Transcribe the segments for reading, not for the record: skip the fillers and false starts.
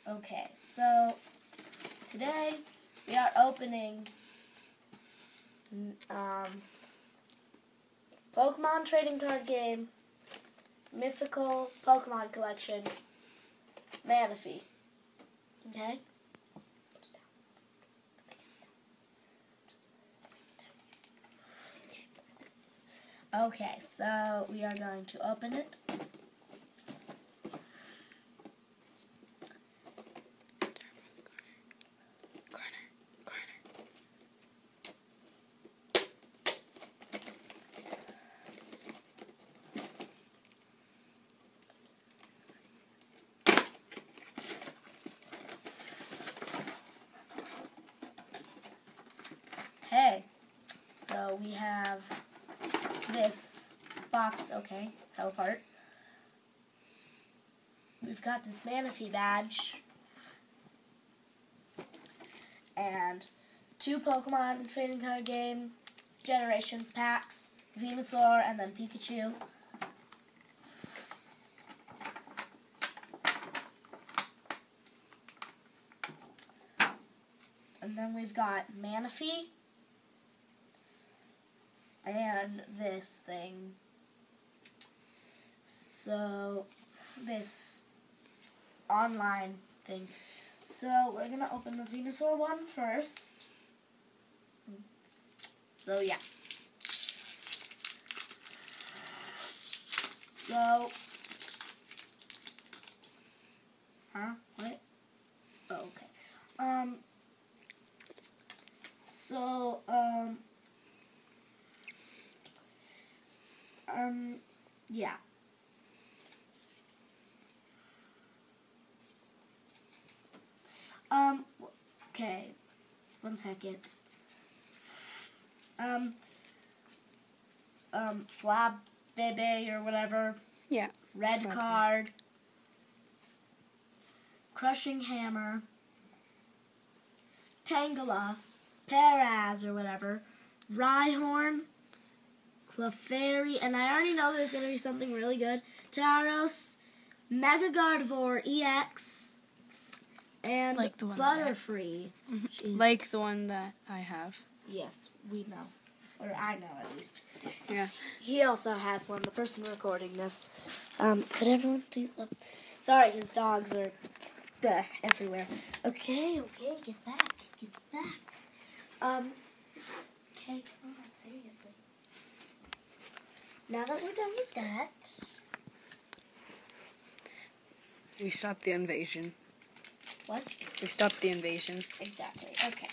Okay, so today we are opening Pokemon trading card game, Mythical Pokemon collection, Manaphy. Okay? Okay, so we are going to open it. Okay, so we have this box, okay, fell apart. We've got this manatee badge, and 2 Pokemon trading card game Generations packs, Venusaur, and then Pikachu. And then we've got Manaphy, and this thing. So, this online thing. So, we're going to open the Venusaur one first. So, yeah. So, what? Oh, okay. Yeah. Okay. 1 second. Flab Bebe or whatever. Yeah. Red card. Crushing Hammer. Tangela. Paraz or whatever. Rhyhorn. Clefairy, and I already know there's going to be something really good. Tauros, Mega Gardevoir EX, and like the one Butterfree. Like the one that I have. Yes, we know. Or I know, at least. Yeah. He also has one, the person recording this. Could everyone please... sorry, his dogs are everywhere. Okay, get back. Okay, come on, seriously. Now that we're done with that... We stopped the invasion. What? We stopped the invasion. Exactly. Okay.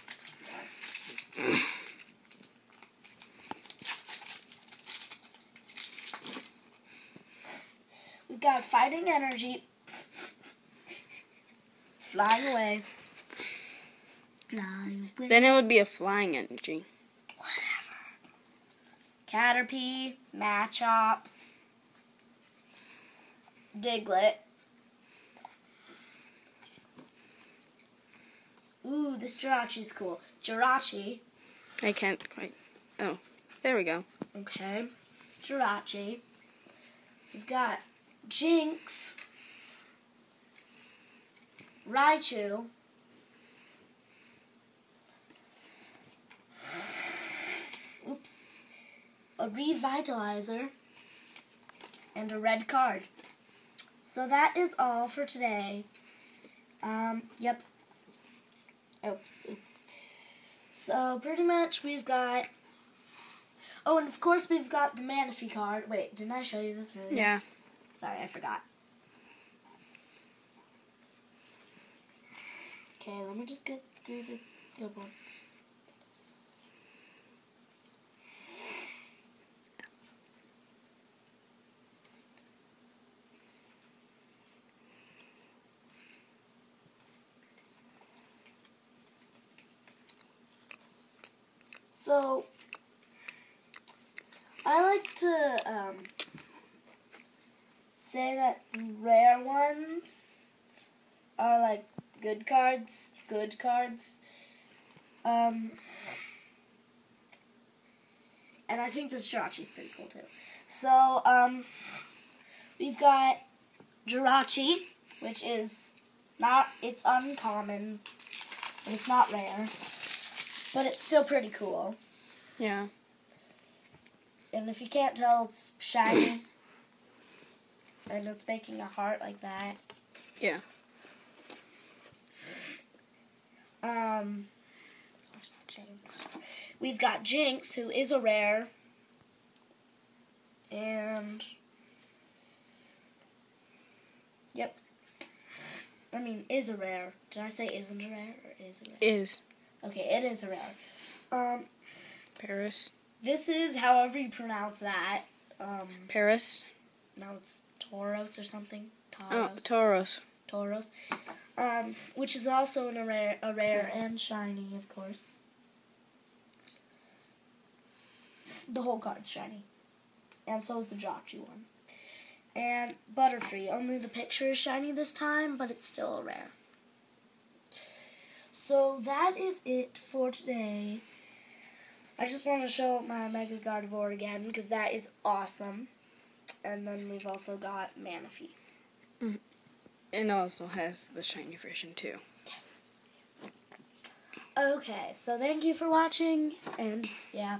We've got Fighting Energy. It's flying away. Flying away. Then it would be a flying energy. Caterpie, Machop, Diglett. Ooh, this Jirachi's cool. Jirachi. I can't quite... Oh, there we go. Okay, it's Jirachi. We've got Jinx, Raichu, a Revitalizer, and a red card. So that is all for today. Yep. Oops. So pretty much we've got... Oh, and of course we've got the Manaphy card. Wait, didn't I show you this earlier? Yeah. Sorry, I forgot. Okay, let me just get through the good ones. So, I like to say that rare ones are like good cards. And I think this Jirachi's pretty cool too. So, we've got Jirachi, which is It's uncommon. And it's not rare. But it's still pretty cool. Yeah. And if you can't tell, it's shiny. And it's making a heart like that. Yeah. We've got Jinx, who is a rare. And yep. I mean, is a rare. Did I say isn't a rare or is a rare? Is. Okay, it is a rare. Paris. This is however you pronounce that. Paris. No, it's Tauros or something. Oh, Tauros. Tauros. Which is also a rare and shiny, of course. The whole card's shiny. And so is the Jotju one. And Butterfree. Only the picture is shiny this time, but it's still a rare. So that is it for today. I just want to show my Mega Gardevoir again, because that is awesome. And then we've also got Manaphy. Mm-hmm. It also has the shiny version too. Yes. Okay, so thank you for watching, and yeah.